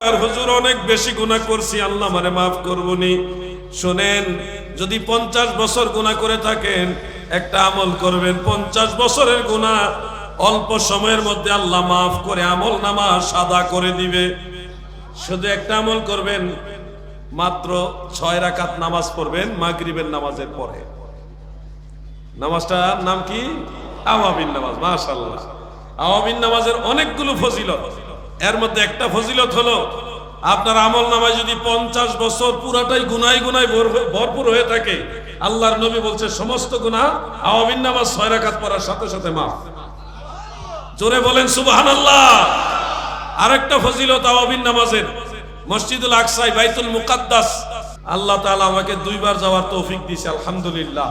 আর হুজুর অনেক বেশি গুনাহ করছি, আল্লাহ আমারে মাফ করবনি। শুনেন, যদি 50 বছর গুনাহ করে থাকেন, একটা আমল করবেন, 50 বছরের গুনাহ অল্প সময়ের মধ্যে আল্লাহ মাফ করে আমল নামা সাদা করে দিবে। শুধু একটা আমল করবেন, মাত্র 6 রাকাত নামাজ পড়বেন মাগরিবের নামাজের পরে। নামাজটার নাম কি? আওয়াবিন নামাজ। মাশাআল্লাহ, আওয়াবিন নামাজের অনেকগুলো ফজিলত, এর মধ্যে একটা ফজিলত হলো আপনার আমল নামায় যদি 50 বছর পুরাটাই গুনায় গুনায় ভরপুর হয়ে থাকে, আল্লাহর নবী বলছে সমস্ত গুনাহ আওয়াবিন নামাজ 6 রাকাত পড়ার সাথে সাথে মাফ। জোরে বলেন সুবহানাল্লাহ। আরেকটা ফজিলত আওয়াবিন নামাজের, মসজিদুল আকসায় বাইতুল মুকাদ্দাস আল্লাহ তাআলা আমাকে 2 বার যাওয়ার তৌফিক দিয়েছে, আলহামদুলিল্লাহ।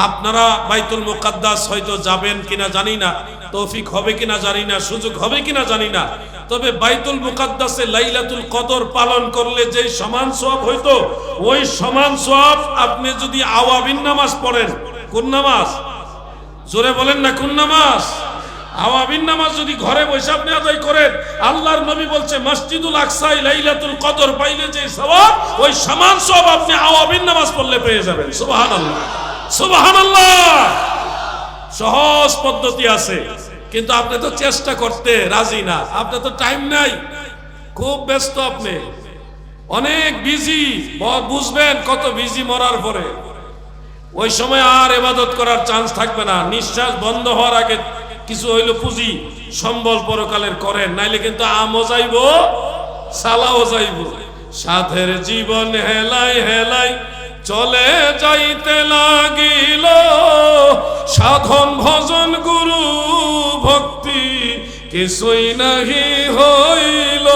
আপনারা বাইতুল মুকাদ্দাস হয়তো যাবেন কিনা জানি না, তৌফিক হবে কিনা জানি না, সুযোগ হবে কিনা জানি না, তবে বাইতুল মুকাদ্দাসে লাইলাতুল কদর পালন করলে যে সমান সওয়াব হইতো, ওই সমান সওয়াব আপনি যদি আওয়াবিন নামাজ পড়েন। কোন নামাজ? জোরে বলেন না, কোন নামাজ? আওয়াবিন নামাজ যদি ঘরে বসে আপনি আদায় করেন, আল্লাহর নবী বলছে মসজিদুল আকসায় লাইলাতুল কদর পাইলে যে সওয়াব, ওই সমান সওয়াব আপনি আওয়াবিন নামাজ পড়লে পেয়ে যাবেন। সুবহানাল্লাহ, সুবহানাল্লাহ। সহজ পদ্ধতি আছে, কিন্তু আপনি তো চেষ্টা করতে রাজি না, আপনার তো টাইম নাই, খুব ব্যস্ত, আপনি অনেক বিজি। বুঝবেন কত বিজি মরার পরে, ওই সময় আর ইবাদত করার চান্স থাকবে না। নিঃশ্বাস বন্ধ হওয়ার আগে কিছু হইল পুঁজি সম্বল পরকালের করেন, নাইলে কিন্তু আমও যাইব সালাও যাইব। সাধের জীবন হেলাই হেলাই চলে যাইতে লাগিল, সাধন ভজন গুরু ভক্তি কিছুই নাহি হইল।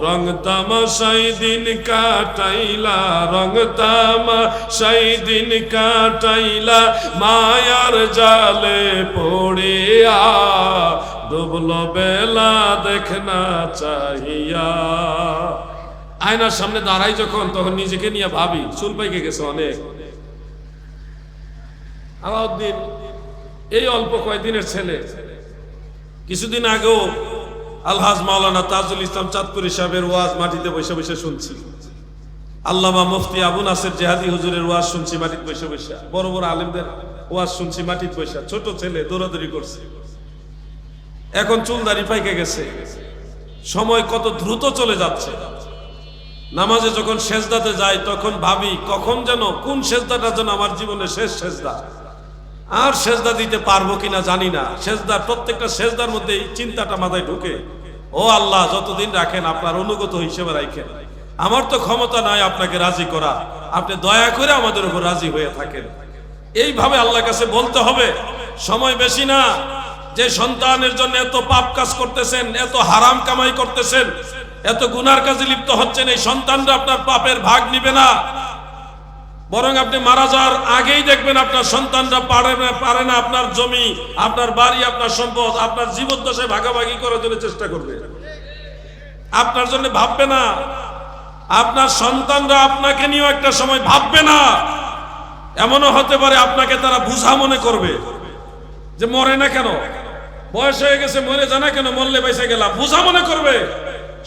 রং তামাশাই দিন কাটাইলা, রং তামাশাই দিন কাটাইলা, মায়ার জালে পড়িয়া ডুবল বেলা দেখনা চাহিয়া। আয়নার সামনে দাঁড়াই যখন, তখন নিজেকে নিয়ে ভাবি চুল পাইকে গেছে অনেক। আলাউদ্দিন এই অল্প কয়েকদিনের ছেলে। কিছুদিন আগেও আলহাজ মাওলানা তাজুল ইসলাম চাঁদপুরি সাহেবের ওয়াজ মাটিতে বসে বসে শুনছি, আল্লামা মুফতি আবু নাসের জেহাদি হুজুরের ওয়াজ শুনছি মাটিতে বসে বসে, বড় বড় আলেমদের ওয়াজ শুনছি মাটিতে বসে। ছোট ছেলে দৌড়াদৌড়ি করছে, এখন চুল দাড়ি পাইকে গেছে। সময় কত দ্রুত চলে যাচ্ছে। নামাজে যখন সেজদাতে যাই, তখন ভাবি কখন যেন কোন সেজদাটা যেন আমার জীবনের শেষ সেজদা, আর সেজদা দিতে পারবো কিনা জানি না। সেজদার প্রত্যেকটা সেজদার মধ্যে এই চিন্তাটা মাথায় ঢুকে, ও আল্লাহ যতদিন রাখেন আপনার অনুগত হিসেবে রাখেন, আমার তো ক্ষমতা নাই আপনাকে রাজি করা, আপনি দয়া করে আমাদের উপর রাজি হয়ে থাকেন। এইভাবে আল্লাহর কাছে বলতে হবে। সময় বেশি না। যে সন্তানের জন্য এত পাপ কাজ করতেছেন, এত হারাম কামাই করতেছেন, এত গুনার কাজে লিপ্ত হচ্ছেন, এই সন্তানরা আপনার পাপের ভাগ নিবে না, বরং আপনি মারা যাওয়ার আগেই দেখবেন আপনার সন্তানরা পারে না আপনার জমি, আপনার বাড়ি, আপনার সম্পদ, আপনার জীবদ্দশায় ভাগাভাগি করার জন্য চেষ্টা করবে, আপনার জন্য ভাববে না। আপনার সন্তানরা আপনাকে নিয়েও একটা সময় ভাববে না। এমনও হতে পারে আপনাকে তারা বুঝা মনে করবে, যে মরে না কেন, বয়স হয়ে গেছে মরে জানা কেন, মরলে বেঁচে গেলাম, বুঝা মনে করবে।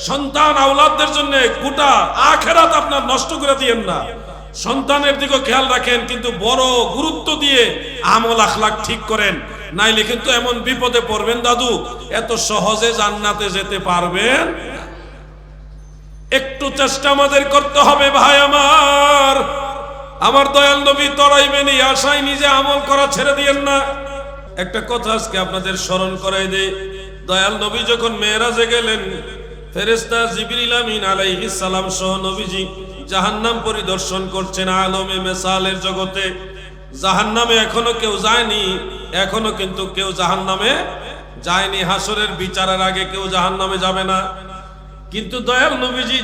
সন্তান আওলাদদের জন্য গোটা আখিরাত আপনার নষ্ট করে দিয়েন না। সন্তানের দিকে খেয়াল রাখেন, কিন্তু বড় গুরুত্ব দিয়ে আমল আখলাক ঠিক করেন, নাইলে কিন্তু এমন বিপদে পড়বেন দাদু, এত সহজে জান্নাতে যেতে পারবেন। একটু চেষ্টা আমাদের করতে হবে ভাই আমার। আমার দয়াল নবী তরাইবেন এই আশায় নিজে আমল করা ছেড়ে দিয়েন না। একটা কথা আজকে আপনাদের স্মরণ করাই দেই, দয়াল নবী যখন মেরাজে গেলেন, ফেরেশতা জিবরিল আমিন আলাইহিস সালাম সহ নবীজি জাহান্নাম পরিদর্শন করছেন আলমে মেসালের জগতে। জাহান্নামে এখনো কেউ যায়নি, এখনো কিন্তু কেউ জাহান্নামে যায়নি। হাসরের বিচারের আগে কেউ জাহান্নামে যাবে না। কিন্তু দয়াল নবীজি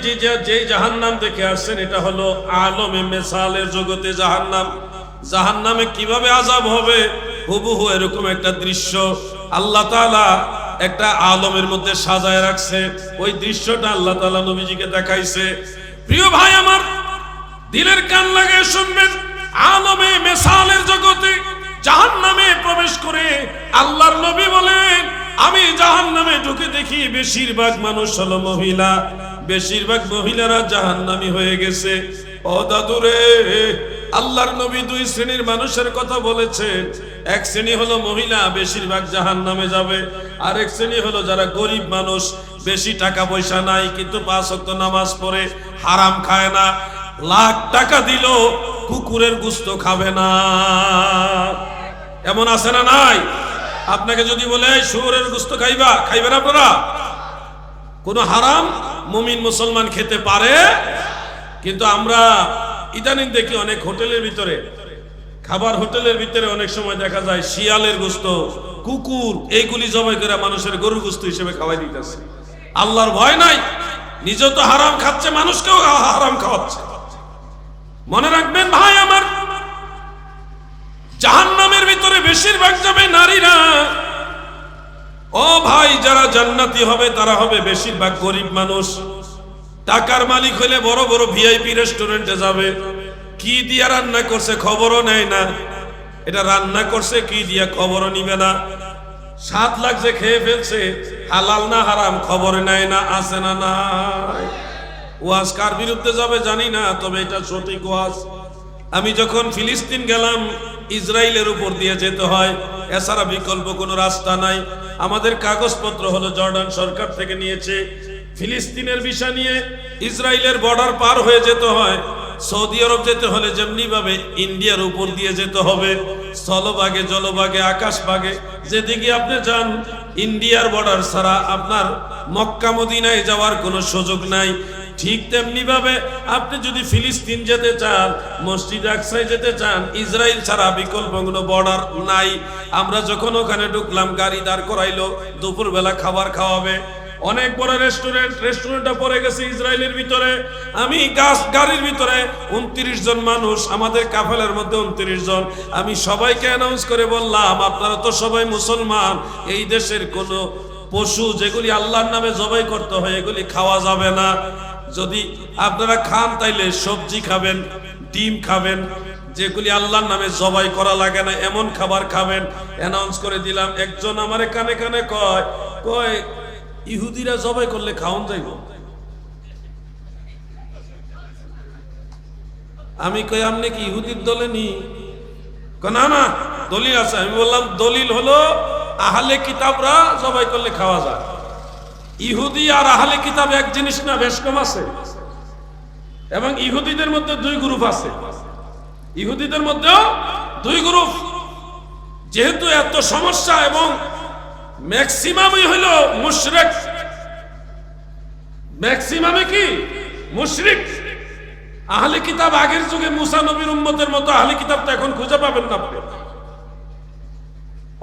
যে জাহান্নাম দেখে আসছেন, এটা হলো আলমে মেসালের জগতে জাহান্নাম। জাহান্নামে কিভাবে আযাব হবে, হুবহু এরকম একটা দৃশ্য আল্লাহ তাআলা একটা আলমের মধ্যে সাজায় রাখছে। ওই দৃশ্যটা আল্লাহ তাআলা নবীজিকে দেখাইছে। প্রিয় ভাই আমার, দিলের কান লাগিয়ে শুনবেন, আলমে মেসালের জগতে জাহান্নামে প্রবেশ করে আল্লাহর নবী বলেন, আমি জাহান্নামে ঢুকে দেখি বেশিরভাগ মানুষ হলো মহিলা, বেশিরভাগ মহিলারা জাহান্নামী হয়ে গেছে। ও দাদুরে, আল্লাহর নবী দুই শ্রেণীর মানুষের কথা বলেছেন। এক শ্রেণী হলো মহিলা, বেশিরভাগ জাহান্নামে যাবে। আরেক শ্রেণী হলো যারা গরিব মানুষ, বেশি টাকা পয়সা নাই কিন্তু 5 ওয়াক্ত নামাজ পড়ে, হারাম খায় না, লাখ টাকা দিল কুকুরের গোশত খাবে না। এমন আছে না নাই? আপনাকে যদি বলে শুয়োরের গোশত খাইবেন আপনারা? কোন হারাম মুমিন মুসলমান খেতে পারে? কিন্তু আমরা ইদানিং দেখি অনেক হোটেলের ভিতরে, খাবার হোটেলের ভিতরে অনেক সময় দেখা যায় শিয়ালের গোশত, কুকুর এইগুলি জবাই করে মানুষের গরুর গোশত হিসেবে খাওয়াই দিতেছে। আল্লাহর ভয় নাই, নিজে তো হারাম খাচ্ছে, মানুষকেও হারাম খাওয়াচ্ছে। মনে রাখবেন ভাই আমার, জাহান্নামের ভিতরে বেশিরভাগ যাবে নারীরা। ও ভাই, যারা জান্নাতি হবে তারা হবে বেশিরভাগ গরিব মানুষ। টাকার মালিক হলে বড় বড় ভিআইপি রেস্টুরেন্টে যাবে, কি দিয়া রান্না করছে খবরও নেয় না, এটা রান্না করছে কি দিয়া খবরও নিবে না, স্বাদ লাগছে খেয়ে ফেলছে, হালাল না হারাম খবর নেয় না। আছে না নাই? ওয়াজ কার বিরুদ্ধে যাবে জানি না, তবে এটা সঠিক ওয়াজ। আমি যখন ফিলিস্তিন গেলাম, ইসরায়েলের উপর দিয়ে যেতে হয়, এছাড়া বিকল্প কোনো রাস্তা নাই। আমাদের কাগজপত্র হলো জর্ডান সরকার থেকে নিয়েছে, ফিলিস্তিনের ভিসা নিয়ে ইসরায়েলের বর্ডার পার হয়ে যেতে হয়। সৌদি আরব যেতে হলে যেমনি ভাবে ইন্ডিয়ার উপর দিয়ে যেতে হবে, স্থলভাগে, জলভাগে, আকাশভাগে, যেদিকে আপনি যান ইন্ডিয়ার বর্ডার ছাড়া আপনার মক্কা মদিনায় যাওয়ার কোনো সুযোগ নাই। ঠিক তেমনি ভাবে আপনি যদি ফিলিস্তিন যেতে চান, মসজিদ আকসায় যেতে চান, ইসরায়েল ছাড়া বিকল্প কোনো বর্ডার নাই। আমরা যখন ওখানে ঢুকলাম, গাড়ি দাঁড় করাইলো, দুপুরবেলা খাবার খাওয়াবে, অনেক বড় রেস্টুরেন্টটা পড়ে গেছে ইসরায়েলের ভিতরে। আমি গাড়ির ভিতরে 29 জন মানুষ, আমাদের কাফেলার মধ্যে 29 জন। আমি সবাইকে অ্যানাউন্স করে বললাম, আপনারা তো সবাই মুসলমান, এই দেশের কোনো পশু যেগুলি আল্লাহর নামে জবাই করতে হয় এগুলি খাওয়া যাবে না। যদি আপনারা খান তাইলে সবজি খাবেন, ডিম খাবেন, যেগুলি আল্লাহর নামে জবাই করা লাগে না এমন খাবার খাবেন। অ্যানাউন্স করে দিলাম। একজন আমারে কানে কানে কয় ইহুদিরা জবাই করলে খাওন যাইব। আমি কই আপনি কি ইহুদির দলে নি? না না, দলিল আছে। আমি বললাম দলিল হলো আহলে কিতাবরা জবাই করলে খাওয়া যায়। ইহুদি আর আহলে কিতাব এক জিনিস না, বেশ কম আছে। এবং ইহুদিদের মধ্যে 2 গ্রুপ আছে, ইহুদিদের মধ্যেও 2 গ্রুপ। যেহেতু এত সমস্যা এবং ম্যাক্সিমামই হইল মুশরিক, ম্যাক্সিমামে কি মুশরিক। আহলে কিতাব আগের যুগে মুসা নবীর উম্মতের মতো আহলে কিতাব তো এখন খুঁজে পাবেন না আপনি।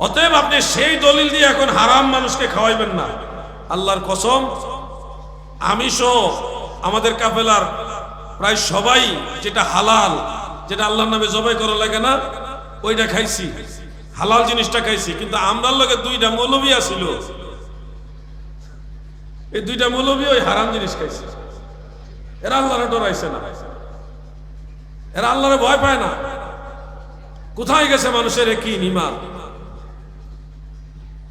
অতএব আপনি সেই দলিল দিয়ে এখন হারাম মানুষকে খাওয়াইবেন না। আল্লাহর কসম, আমি সহ আমাদের কাফেলার প্রায় সবাই যেটা হালাল, যেটা আল্লাহর নামে জবাই করা লাগে না, ওইটা খাইছি, হালাল জিনিসটা খাইছি। কিন্তু আমরার লগে 2টা মৌলবী আছিল, এই 2টা মৌলবী ওই হারাম জিনিস খাইছে। এরা আল্লাহরে ডরাইছে না, এরা আল্লাহরে ভয় পায় না। কোথায় গেছে মানুষের একই ঈমান?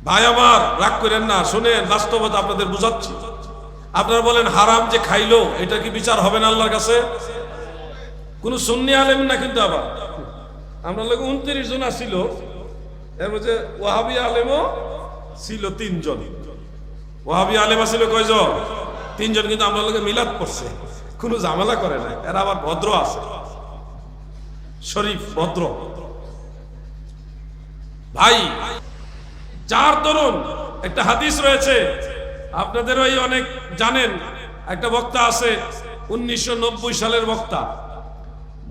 ভাই আমার, রাগ করেন না, শুনেন, বাস্তবতা আপনাদের বুঝাচ্ছি। আপনারা বলেন হারাম যে খাইলো, এটা কি বিচার হবে না আল্লাহর কাছে? কোন সুন্নি আলেম না কিন্তু। আবার আমরা লোক 29 জন আসছিল, এর মধ্যে ওয়াহাবি আলেমও ছিল 3 জন। ওয়াহাবি আলেম আসছিল কয়জন? 3 জন। কিন্তু আমরা লোকে মিলাদ পড়ছে, কোনো ঝামেলা করে না। এরা আবার ভদ্র আছে, শরীফ ভদ্র ভাই। যার দরুন একটা হাদিস রয়েছে, আপনাদের ওই অনেক জানেন, একটা বক্তা আছে 1990 সালের বক্তা।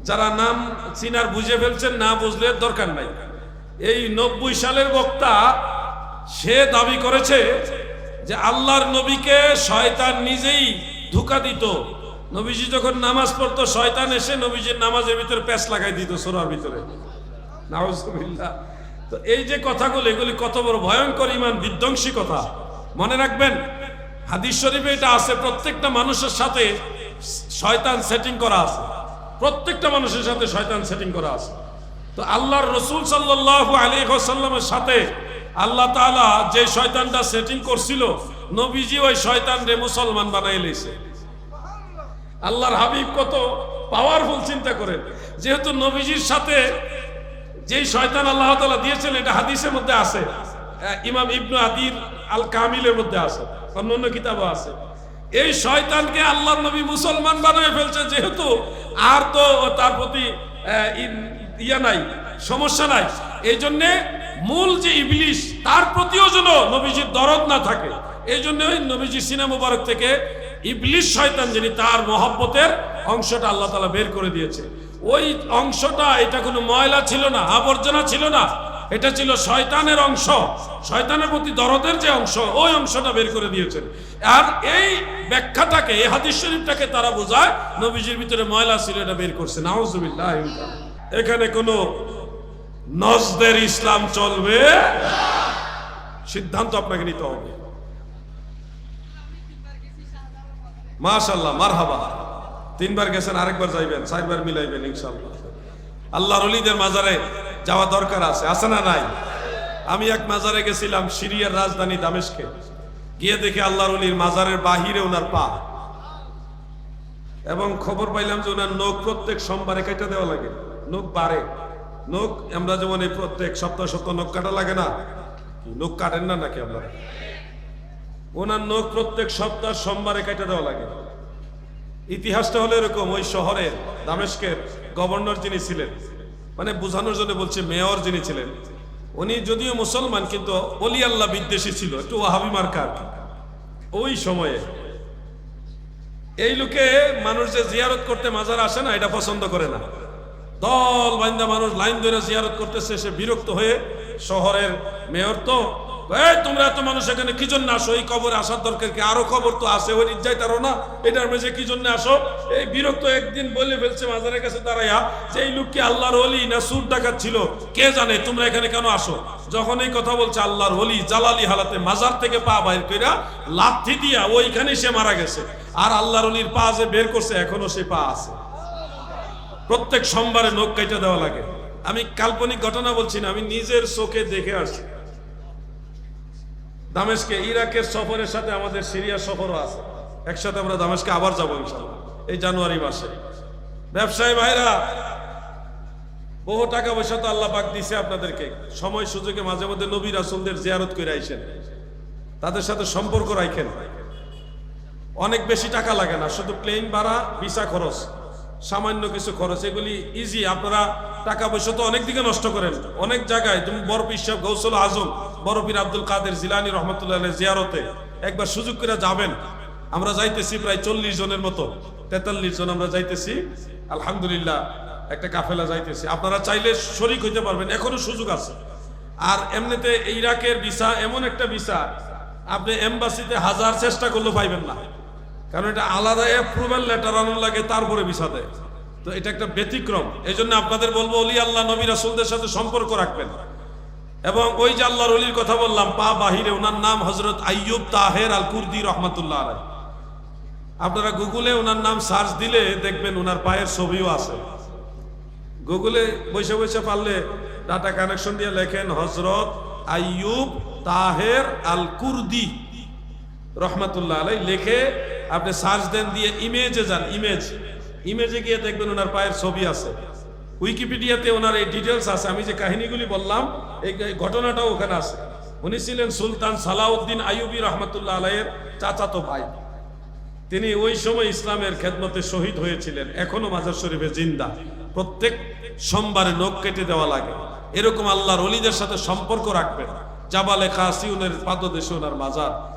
যারা নাম চিনার বুঝে ফেলছেন, না বুঝলে দরকার নাই। এই 90 সালের বক্তা, সে দাবি করেছে যে আল্লাহর নবীকে শয়তান নিজেই ধোঁকা দিত। নবীজি যখন নামাজ পড়তো, শয়তান এসে নবীজির নামাজের ভিতরে প্যাঁচ লাগাই দিত সূরার ভিতরে। নাউজুবিল্লাহ। তো এই যে কথাগুলো, এগুলি কত বড় ভয়ঙ্কর ঈমান বিধ্বংসী কথা। মনে রাখবেন, হাদিস শরীফে এটা আছে, প্রত্যেকটা মানুষের সাথে শয়তান সেটিং করা আছে, প্রত্যেকটা মানুষের সাথে শয়তান সেটিং করা আছে। তো আল্লাহর রাসূল সাল্লাল্লাহু আলাইহি ওয়াসাল্লামের সাথে আল্লাহ তাআলা যে শয়তানটা সেটিং করছিল, নবীজি ওই শয়তানরে মুসলমান বানাই লইছে। আল্লাহর হাবিব কত পাওয়ারফুল চিন্তা করেন। যেহেতু নবীজির সাথে যেই শয়তান আল্লাহ তাআলা দিয়েছেন, এটা হাদিসের মধ্যে আছে, ইমাম ইবনু আদির আল কামিলের মধ্যে আছে, অন্য কিতাবও আছে। এই শয়তানকে আল্লাহর নবী মুসলমান বানায় ফেলছে, যেহেতু আর তো তার প্রতি ইয়া নাই, সমস্যা নাই, এই জন্যে মূল যে ইবলিশ তার প্রতিও যেন নবীজির দরদ না থাকে, এই জন্য ওই নবীজির সিনা মুবারক থেকে ইবলিশ শয়তান যিনি, তার মহব্বতের অংশটা আল্লাহ তাআলা বের করে দিয়েছে। ওই অংশটা, এটা কোনো ময়লা ছিল না, আবর্জনা ছিল না, এটা ছিল শয়তানের অংশ, শয়তানের প্রতি দরদের যে অংশ, ওই অংশটা বের করে দিয়েছেন। আর এই ব্যাখ্যাটাকে, এই হাদিস শরীফটাকে তারা বোঝায় নবীজির ভিতরে ময়লা ছিল, এটা বের করছে। নাউজুবিল্লাহ। এখানে কোনো নজদের ইসলাম চলবে, সিদ্ধান্ত আপনাকে নিতে হবে। মাশাআল্লাহ, মারহাবা। 3 বার গেছেন, আরেকবার যাইবেন, 4 বার মিলাইবেন ইনশাআল্লাহ। আল্লাহর ওলিদের মাজারে যাওয়া দরকার আছে, আছে না নাই? আমি এক মাজারে গেছিলাম, সিরিয়ার রাজধানী দামেস্কে। গিয়ে দেখে আল্লাহর ওলির মাজারের বাহিরে ওনার পা, এবং খবর পাইলাম যে ওনার নখ প্রত্যেক সোমবারে কেটে দেওয়া লাগে। নখ বাড়ে, নখ আমরা যেমন এই প্রত্যেক সপ্তাহ সপ্তাহ নখ কাটা লাগে না, নখ কাটেন না নাকি আপনারা? ওনার নখ প্রত্যেক সপ্তাহ সোমবারে কেটে দেওয়া লাগে। ইতিহাসটা হলো এরকম, ওই শহরের দামেস্কের গভর্নর যিনি ছিলেন, মানে বোঝানোর জন্য বলছে মেয়র যিনি ছিলেন, উনি যদিও মুসলমান কিন্তু অলি আল্লাহ বিদ্বেষী ছিল, একটু ওয়াহাবি মার্কা। ওই সময়ে এই লোকে মানুষ যে জিয়ারত করতে মাজার আসে না, এটা পছন্দ করে না। দল বান্দা মানুষ লাইন ধরে জিয়ারত করতেছে, সে বিরক্ত হয়ে, শহরের মেয়র তো, তোমরা এত মানুষ এখানে কি জন্য আসো? এই কবরে আসার দরকার কি? আরো কবর তো আছে, ওই যাইতারো না, এটার মেঝে কি জন্য আসো? এই বিরক্ত একদিন বলে ফেলছে মাজারের কাছে দাঁড়াইয়া যে এই লোক কি আল্লাহর ওলি না সুর ডাকাত ছিল, কে জানে, তোমরা এখানে কেন আসো? যখন এই কথা বলছে, আল্লাহর ওলি জালালি হালাতে মাজার থেকে পা বাইর কইরা লাথি দিয়া ওইখানে সে মারা গেছে। আর আল্লাহর ওলির পা যে বের করছে, এখনো সে পা আছে। প্রত্যেক সোমবারে নখ কাইটা দেওয়া লাগে। আমি কাল্পনিক ঘটনা বলছি না, আমি নিজের চোখে দেখে আসছি। দামেস্কে ইরাকের সফরের সাথে আমাদের সিরিয়ার সফরও আছে, একসাথে আমরা দামেস্কে আবার যাবো ইনশাআল্লাহ এই জানুয়ারি মাসে। ব্যবসায়ী ভাইরা, বহু টাকা পয়সা তো আল্লাহ পাক দিছে আপনাদেরকে, সময় সুযোগে মাঝে মধ্যে নবী রাসূলদের জিয়ারত করে আইসেন, তাদের সাথে সম্পর্ক রাখেন। অনেক বেশি টাকা লাগে না, শুধু প্লেন ভাড়া, ভিসা খরচ, সামান্য কিছু খরচ, এগুলি ইজি। আপনারা টাকা পয়সা তো অনেক দিকে নষ্ট করেন, অনেক জায়গায়। তুমি বড় পীর সাহেব গৌসুল আজম, বড় পীর আব্দুল কাদের জিলানী রহমতুল্লাহ আলাইহি জিয়ারতে একবার সুযোগ করে যাবেন। আমরা যাইতেছি প্রায় 40 জনের মতো, 43 জন আমরা যাইতেছি, আলহামদুলিল্লাহ একটা কাফেলা যাইতেছি। আপনারা চাইলে শরীক হইতে পারবেন, এখনো সুযোগ আছে। আর এমনিতে ইরাকের ভিসা এমন একটা ভিসা, আপনি এমবাসিতে 1000 চেষ্টা করলেও পাইবেন না, কারণ এটা আলাদা অ্যাপ্রুভাল লেটার আনার লাগে, তারপরে ভিসা দেয়। তো এটা একটা ব্যতিক্রম। এই জন্য আপনাদের বলবো, অলি আল্লাহ নবী রাসূলদের সাথে সম্পর্ক রাখবেন। এবং ওই যে আল্লাহর অলির কথা বললাম পা বাহিরে, ওনার নাম হযরত আইয়ুব তাহের আল কুর্দি রহমাতুল্লাহ আলাইহি। আপনারা গুগলে ওনার নাম সার্চ দিলে দেখবেন ওনার পায়ের ছবিও আছে। গুগলে বসে বসে পারলে ডাটা কানেকশন দিয়ে লেখেন হযরত আইয়ুব তাহের আল কুর্দি রহমাতুল্লাহ আলাইহি, লিখে আপনি সার্চ দেন, দিয়ে ইমেজে যান, ইমেজে গিয়ে দেখবেন ওনার পায়ের ছবি আছে। উইকিপিডিয়াতে ওনার এই ডিটেলস আছে। আমি যে কাহিনীগুলি বললাম, এই ঘটনাটাও ওখানে আছে। উনি ছিলেন সুলতান সালাউদ্দিন আইয়ুবী রহমাতুল্লাহ আলাইহির চাচাতো ভাই। তিনি ওই সময় ইসলামের খেদমতে শহীদ হয়েছিলেন, এখনো মাজার শরীফে জিন্দা। প্রত্যেক সোমবারে নখ কেটে দেওয়া লাগে। এরকম আল্লাহর ওলিদের সাথে সম্পর্ক রাখবেন। জাবালে কাসিউনের পাদদেশে ওনার মাজার।